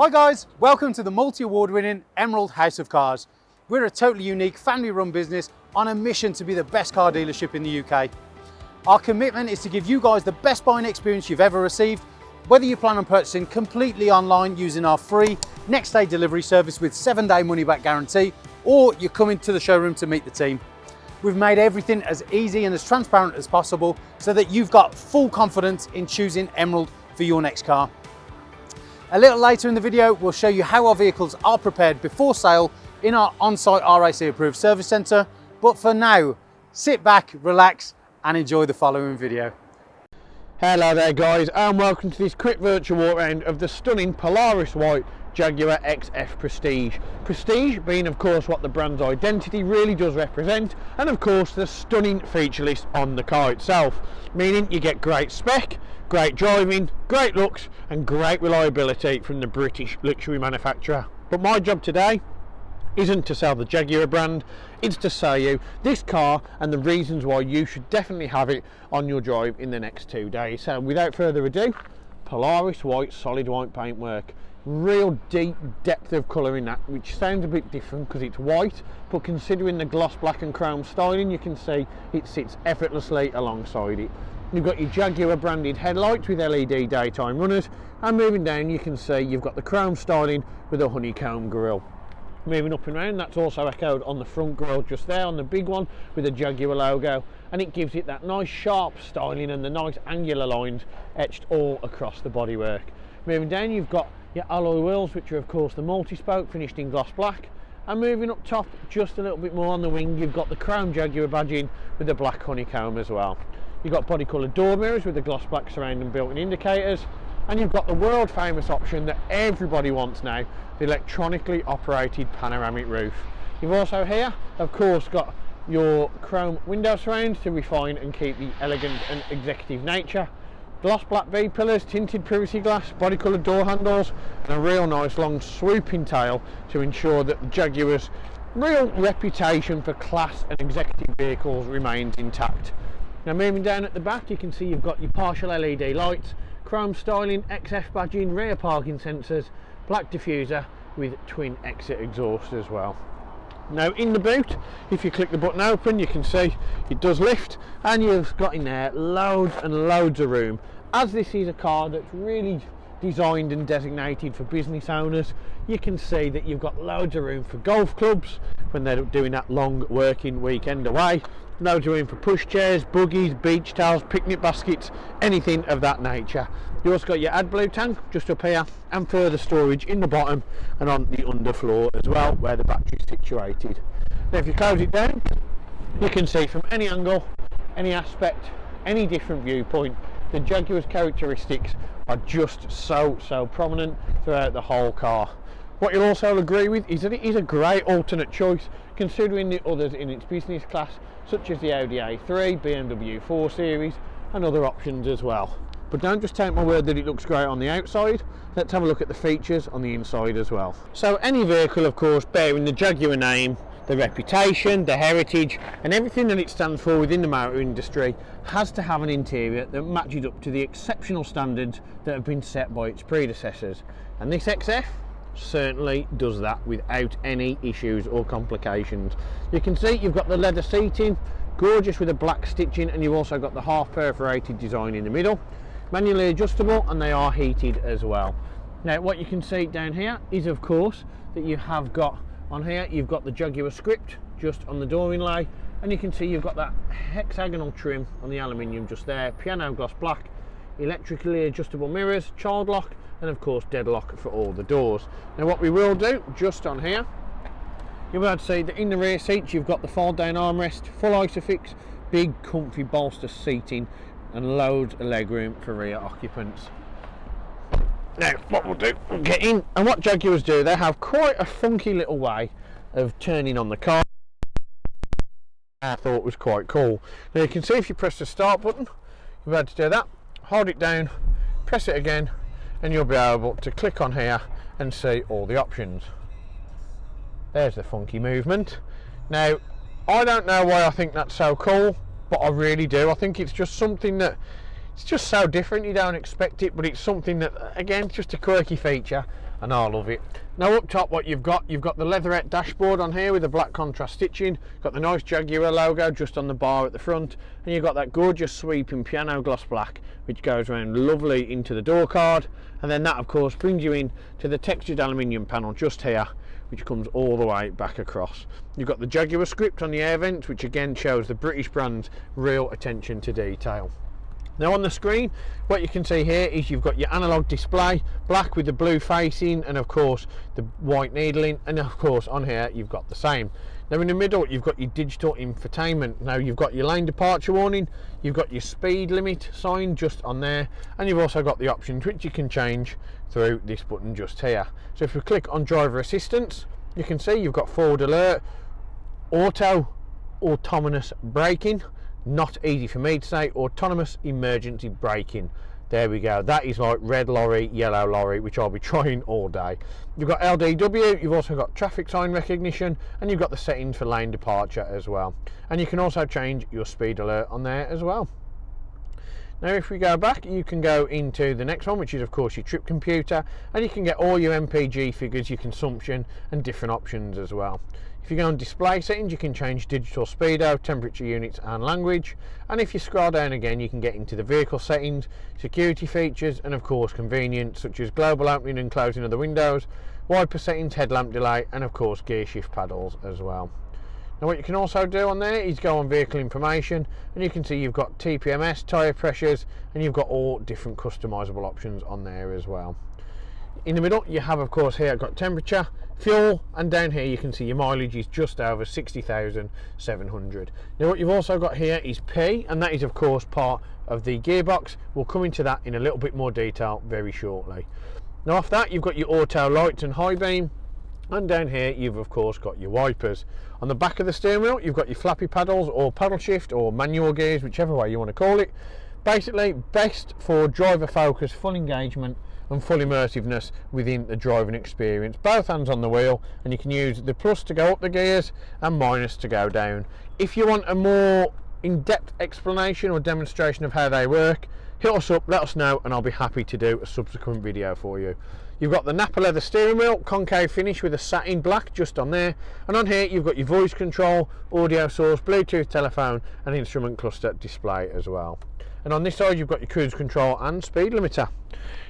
Hi guys, welcome to the multi-award winning Emerald House of Cars. We're a totally unique family run business on a mission to be the best car dealership in the UK. Our commitment is to give you guys the best buying experience you've ever received, whether you plan on purchasing completely online using our free next day delivery service with 7-day money back guarantee, or you're coming to the showroom to meet the team. We've made everything as easy and as transparent as possible so that you've got full confidence in choosing Emerald for your next car. A little later in the video, we'll show you how our vehicles are prepared before sale in our on-site RAC approved service centre. But for now, sit back, relax and enjoy the following video. Hello there guys, and welcome to this quick virtual walk around of the stunning Polaris white Jaguar XF Prestige. Prestige being of course what the brand's identity really does represent, and of course the stunning feature list on the car itself, meaning you get great spec, great driving, great looks and great reliability from the British luxury manufacturer. But my job today isn't to sell the Jaguar brand, it's to sell you this car and the reasons why you should definitely have it on your drive in the next 2 days. So without further ado, Polaris white solid white paintwork. Real deep depth of colour in that, which sounds a bit different because it's white, but considering the gloss black and chrome styling, you can see it sits effortlessly alongside it. You've got your Jaguar branded headlights with LED daytime runners, and moving down you can see you've got the chrome styling with a honeycomb grille. Moving up and round, that's also echoed on the front grille just there on the big one with the Jaguar logo, and it gives it that nice sharp styling and the nice angular lines etched all across the bodywork. Moving down you've got your alloy wheels, which are of course the multi-spoke finished in gloss black, and moving up top just a little bit more on the wing you've got the chrome Jaguar badging with the black honeycomb as well. You've got body coloured door mirrors with the gloss black surrounding built-in indicators, and you've got the world famous option that everybody wants now, the electronically operated panoramic roof. You've also here of course got your chrome window surround to refine and keep the elegant and executive nature, gloss black B-pillars, tinted privacy glass, body coloured door handles and a real nice long swooping tail to ensure that the Jaguar's real reputation for class and executive vehicles remains intact. Now moving down at the back you can see you've got your partial LED lights, chrome styling, XF badging, rear parking sensors, black diffuser with twin exit exhaust as well. Now in the boot, if you click the button open, you can see it does lift, and you've got in there loads and loads of room. As this is a car that's really designed and designated for business owners, you can see that you've got loads of room for golf clubs when they're doing that long working weekend away. Loads of room for pushchairs, buggies, beach towels, picnic baskets, anything of that nature. You also got your AdBlue tank just up here, and further storage in the bottom and on the underfloor as well, where the battery is situated. Now if you close it down, you can see from any angle, any aspect, any different viewpoint, the Jaguar's characteristics are just so prominent throughout the whole car. What you'll also agree with is that it is a great alternate choice considering the others in its business class, such as the Audi A3, BMW 4 Series and other options as well. But don't just take my word that it looks great on the outside, let's have a look at the features on the inside as well. So any vehicle of course bearing the Jaguar name, the reputation, the heritage and everything that it stands for within the motor industry has to have an interior that matches up to the exceptional standards that have been set by its predecessors, and this XF certainly does that without any issues or complications. You can see you've got the leather seating, gorgeous with a black stitching, and you've also got the half perforated design in the middle, manually adjustable, and they are heated as well. Now what you can see down here is of course that you have got on here, you've got the Jaguar script just on the door inlay, and you can see you've got that hexagonal trim on the aluminium just there, piano gloss black, electrically adjustable mirrors, child lock, and of course deadlock for all the doors. Now what we will do just on here, you'll be able to see that in the rear seats you've got the fold down armrest, full isofix, big comfy bolster seating and loads of legroom for rear occupants. Now what we'll do, we'll get in, and what Jaguars do, they have quite a funky little way of turning on the car. I thought was quite cool. Now you can see if you press the start button, you'll be able to do that, hold it down, press it again, and you'll be able to click on here and see all the options. There's the funky movement. Now I don't know why I think that's so cool, but I really do. I think it's just something that it's just so different, you don't expect it, but it's something that again, it's just a quirky feature and I love it. Now up top, what you've got the leatherette dashboard on here with the black contrast stitching, got the nice Jaguar logo just on the bar at the front, and you've got that gorgeous sweeping piano gloss black which goes around lovely into the door card, and then that of course brings you in to the textured aluminium panel just here, which comes all the way back across. You've got the Jaguar script on the air vents, which again shows the British brand's real attention to detail. Now on the screen, what you can see here is you've got your analog display, black with the blue facing, and of course the white needling, and of course on here you've got the same. Now in the middle you've got your digital infotainment. Now you've got your lane departure warning, you've got your speed limit sign just on there, and you've also got the options which you can change through this button just here. So if we click on driver assistance, you can see you've got forward alert, autonomous braking, not easy for me to say, autonomous emergency braking. There we go, that is like red lorry, yellow lorry, which I'll be trying all day. You've got LDW, you've also got traffic sign recognition, and you've got the settings for lane departure as well. And you can also change your speed alert on there as well. Now if we go back, you can go into the next one, which is of course your trip computer, and you can get all your MPG figures, your consumption, and different options as well. If you go on display settings, you can change digital speedo, temperature units and language, and if you scroll down again you can get into the vehicle settings, security features, and of course convenience such as global opening and closing of the windows, wiper settings, headlamp delay, and of course gear shift paddles as well. Now what you can also do on there is go on vehicle information, and you can see you've got TPMS, tyre pressures, and you've got all different customizable options on there as well. In the middle you have of course here got temperature, fuel, and down here you can see your mileage is just over 60,700. Now what you've also got here is P, and that is of course part of the gearbox. We'll come into that in a little bit more detail very shortly. Now off that you've got your auto lights and high beam, and down here you've of course got your wipers. On the back of the steering wheel you've got your flappy paddles or paddle shift or manual gears, whichever way you want to call it. Basically best for driver focus, full engagement and full immersiveness within the driving experience. Both hands on the wheel, and you can use the plus to go up the gears and minus to go down. If you want a more in-depth explanation or demonstration of how they work, hit us up, let us know, and I'll be happy to do a subsequent video for you. You've got the Napa leather steering wheel, concave finish with a satin black just on there, and on here you've got your voice control, audio source, Bluetooth telephone, and instrument cluster display as well. And on this side you've got your cruise control and speed limiter.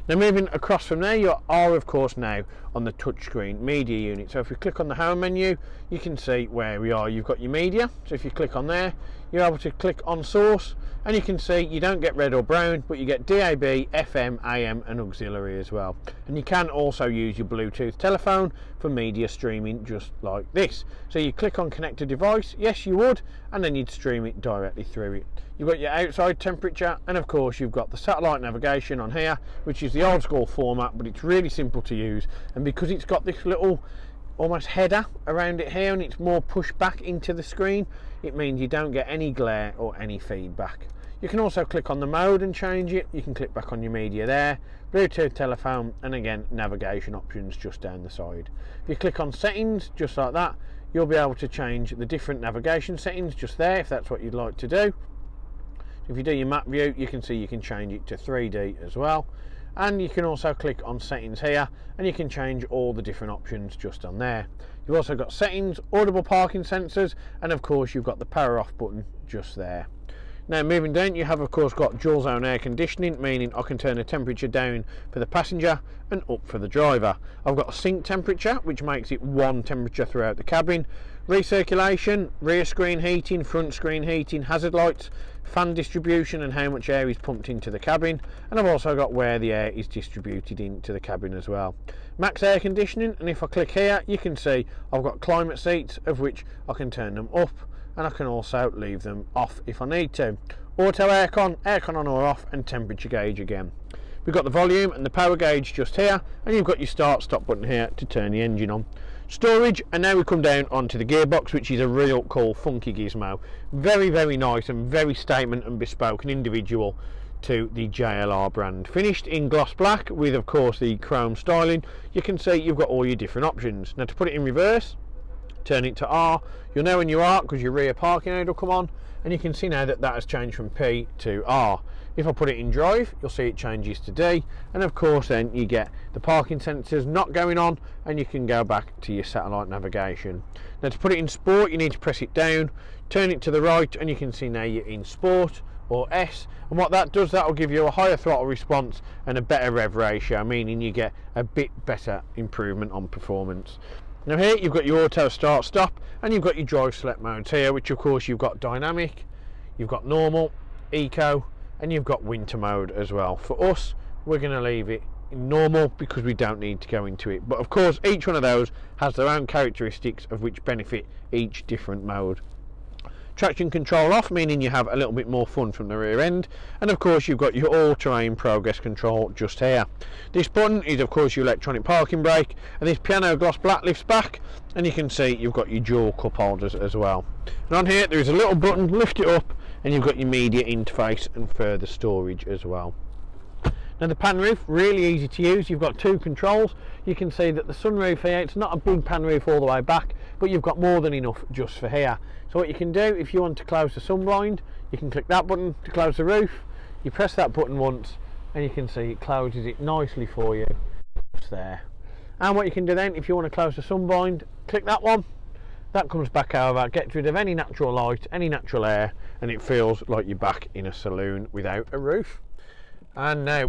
Now moving across from there, you are of course now on the touchscreen media unit. So if we click on the home menu, you can see where we are. You've got your media, so if you click on there, you're able to click on source, and you can see you don't get red or brown, but you get DAB, FM, AM and auxiliary as well. And you can also use your Bluetooth telephone for media streaming just like this. So you click on connect a device, yes you would, and then you'd stream it directly through it. You've got your outside temperature, and of course you've got the satellite navigation on here, which is the old school format, but it's really simple to use, and because it's got this little almost header around it here and it's more pushed back into the screen, it means you don't get any glare or any feedback. You can also click on the mode and change it. You can click back on your media there, Bluetooth telephone, and again navigation options just down the side. If you click on settings just like that, you'll be able to change the different navigation settings just there if that's what you'd like to do. If you do your map view, you can see you can change it to 3D as well, and you can also click on settings here and you can change all the different options just on there. You've also got settings, audible parking sensors, and of course you've got the power off button just there. Now moving down, you have of course got dual zone air conditioning, meaning I can turn the temperature down for the passenger and up for the driver. I've got a sync temperature, which makes it one temperature throughout the cabin. Recirculation, rear screen heating, front screen heating, hazard lights, fan distribution and how much air is pumped into the cabin, and I've also got where the air is distributed into the cabin as well. Max air conditioning, and if I click here you can see I've got climate seats, of which I can turn them up and I can also leave them off if I need to. Auto aircon on or off, and temperature gauge again. We've got the volume and the power gauge just here, and you've got your start stop button here to turn the engine on. Storage, and now we come down onto the gearbox, which is a real cool funky gizmo. Very nice and very statement and bespoke and individual to the JLR brand. Finished in gloss black with of course the chrome styling. You can see you've got all your different options. Now to put it in reverse, turn it to R, you'll know when you are because your rear parking aid will come on, and you can see now that that has changed from P to R. If I put it in drive, you'll see it changes to D, and of course then you get the parking sensors not going on, and you can go back to your satellite navigation. Now to put it in sport, you need to press it down, turn it to the right, and you can see now you're in sport or S, and what that does, that will give you a higher throttle response and a better rev ratio, meaning you get a bit better improvement on performance. Now here you've got your auto start stop, and you've got your drive select modes here, which of course you've got dynamic, you've got normal, eco, and you've got winter mode as well. For us, we're going to leave it in normal because we don't need to go into it, but of course each one of those has their own characteristics of which benefit each different mode. Traction control off, meaning you have a little bit more fun from the rear end, and of course you've got your all-terrain progress control just here. This button is of course your electronic parking brake, and this piano gloss black lifts back, and you can see you've got your dual cup holders as well. And on here there is a little button, lift it up, and you've got your media interface and further storage as well. Now the pan roof, really easy to use. You've got two controls. You can see that the sunroof here, it's not a big pan roof all the way back, but you've got more than enough just for here. So what you can do, if you want to close the sun blind, you can click that button to close the roof. You press that button once, and you can see it closes it nicely for you just there. And what you can do then, if you want to close the sun blind, click that one. That comes back over, gets rid of any natural light, any natural air, and it feels like you're back in a saloon without a roof. And now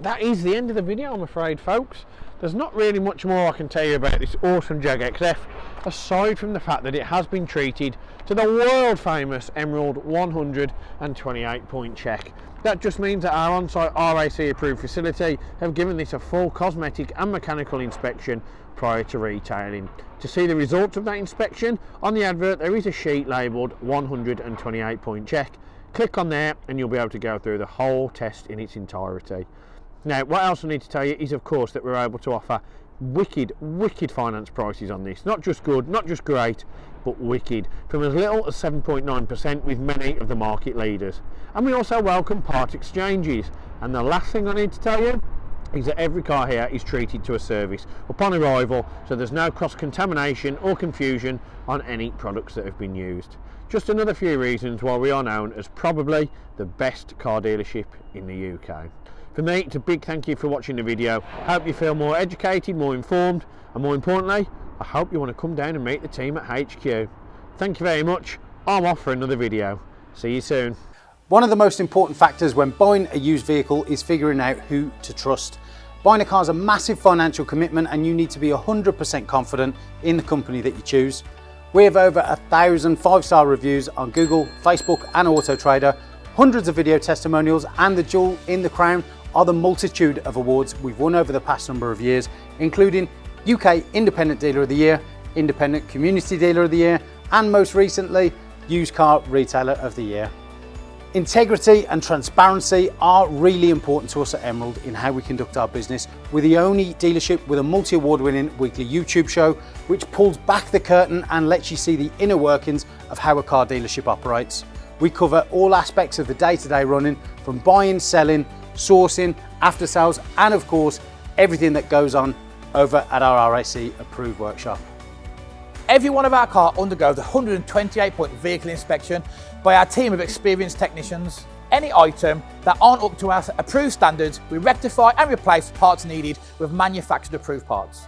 that is the end of the video, I'm afraid, folks. There's not really much more I can tell you about this awesome Jag XF, aside from the fact that it has been treated to the world famous Emerald 128 point check. That just means that our on-site RAC approved facility have given this a full cosmetic and mechanical inspection prior to retailing. To see the results of that inspection, on the advert there is a sheet labelled 128 point check. Click on there and you'll be able to go through the whole test in its entirety. Now what else I need to tell you is of course that we're able to offer wicked finance prices on this. Not just good, not just great, but wicked, from as little as 7.9% with many of the market leaders. And we also welcome part exchanges. And the last thing I need to tell you is that every car here is treated to a service upon arrival, so there's no cross-contamination or confusion on any products that have been used. Just another few reasons why we are known as probably the best car dealership in the UK. For me, it's a big thank you for watching the video. I hope you feel more educated, more informed, and more importantly, I hope you want to come down and meet the team at HQ. Thank you very much. I'm off for another video. See you soon. One of the most important factors when buying a used vehicle is figuring out who to trust. Buying a car is a massive financial commitment, and you need to be 100% confident in the company that you choose. We have over 1,000 5-star reviews on Google, Facebook and Auto Trader, hundreds of video testimonials, and the jewel in the crown are the multitude of awards we've won over the past number of years, including UK Independent Dealer of the Year, Independent Community Dealer of the Year, and most recently, Used Car Retailer of the Year. Integrity and transparency are really important to us at Emerald in how we conduct our business. We're the only dealership with a multi-award winning weekly YouTube show which pulls back the curtain and lets you see the inner workings of how a car dealership operates. We cover all aspects of the day-to-day running, from buying, selling, sourcing, after sales, and of course everything that goes on over at our RAC approved workshop. Every one of our cars undergoes a 128 point vehicle inspection by our team of experienced technicians. Any item that aren't up to our approved standards, we rectify and replace parts needed with manufactured approved parts.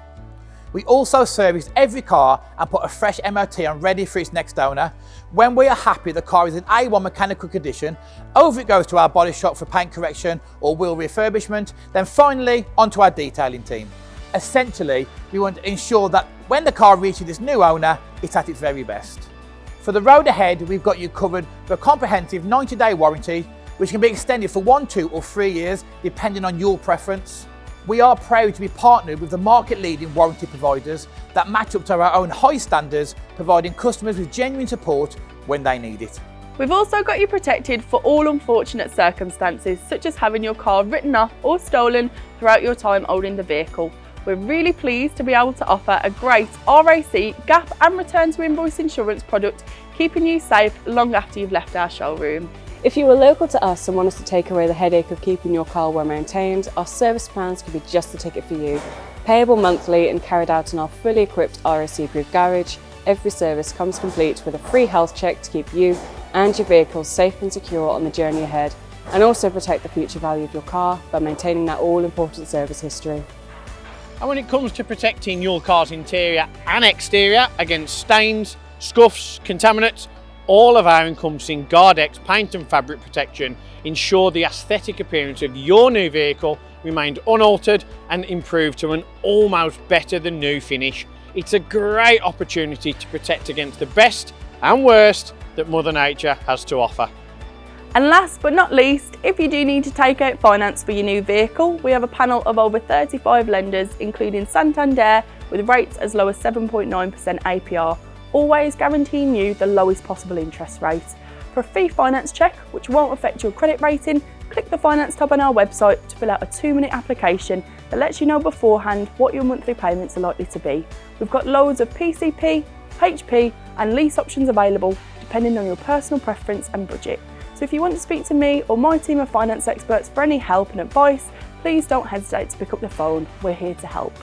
We also service every car and put a fresh MOT on ready for its next owner. When we are happy the car is in A1 mechanical condition, over it goes to our body shop for paint correction or wheel refurbishment, then finally onto our detailing team. Essentially, we want to ensure that when the car reaches its new owner, it's at its very best. For the road ahead, we've got you covered for a comprehensive 90-day warranty, which can be extended for 1, 2 or 3 years, depending on your preference. We are proud to be partnered with the market-leading warranty providers that match up to our own high standards, providing customers with genuine support when they need it. We've also got you protected for all unfortunate circumstances, such as having your car written off or stolen throughout your time owning the vehicle. We're really pleased to be able to offer a great RAC, gap and return to invoice insurance product, keeping you safe long after you've left our showroom. If you are local to us and want us to take away the headache of keeping your car well maintained, our service plans could be just the ticket for you. Payable monthly and carried out in our fully equipped RAC approved garage, every service comes complete with a free health check to keep you and your vehicle safe and secure on the journey ahead, and also protect the future value of your car by maintaining that all-important service history. And when it comes to protecting your car's interior and exterior against stains, scuffs, contaminants, all of our encompassing Guardex paint and fabric protection ensure the aesthetic appearance of your new vehicle remained unaltered and improved to an almost better than new finish. It's a great opportunity to protect against the best and worst that Mother Nature has to offer. And last but not least, if you do need to take out finance for your new vehicle, we have a panel of over 35 lenders, including Santander, with rates as low as 7.9% APR, always guaranteeing you the lowest possible interest rate. For a free finance check, which won't affect your credit rating, click the finance tab on our website to fill out a 2-minute application that lets you know beforehand what your monthly payments are likely to be. We've got loads of PCP, HP and lease options available depending on your personal preference and budget. So if you want to speak to me or my team of finance experts for any help and advice, please don't hesitate to pick up the phone. We're here to help.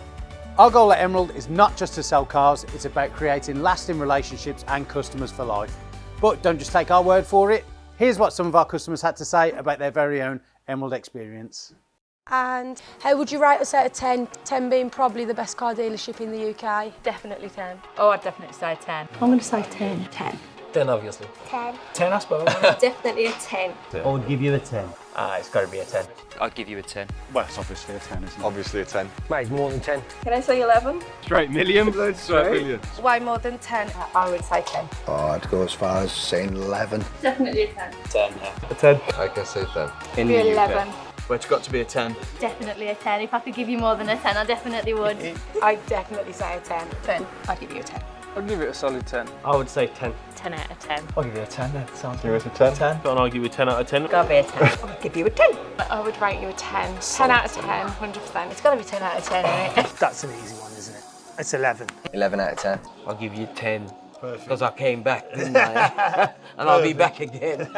Our goal at Emerald is not just to sell cars, it's about creating lasting relationships and customers for life. But don't just take our word for it. Here's what some of our customers had to say about their very own Emerald experience. And how would you rate us out of 10? 10 being probably the best car dealership in the UK. Definitely 10. Oh, I'd definitely say 10. I'm going to say 10. 10. 10, obviously. 10. 10, I suppose. Definitely a 10. I would give you a 10. It's got to be a 10. I'd give you a 10. Well, it's obviously a 10, isn't it? Obviously a 10. Mate, it's more than 10. Can I say 11? Straight million. Straight million. Way more than 10. I would say 10. Oh, I'd go as far as saying 11. Definitely a 10. 10, yeah. A 10. I can say 10. In Be the 11. UK. Well, it's got to be a 10. Definitely a 10. If I could give you more than a 10, I definitely would. I'd definitely say a 10. 10. I'd give you a 10. I'd give it a solid 10. I would say 10. 10 out of 10. I'll give you a 10 then. Sounds Give us a 10. 10. Don't argue with 10 out of 10. Gotta be a 10. I'd give you a 10. I would rate you a 10. 10 out of 10, 100%. It's gotta be 10 out of 10, isn't it? That's an easy one, isn't it? It's 11. 11 out of 10. I'll give you 10. Because I came back, didn't I? And I'll be back again.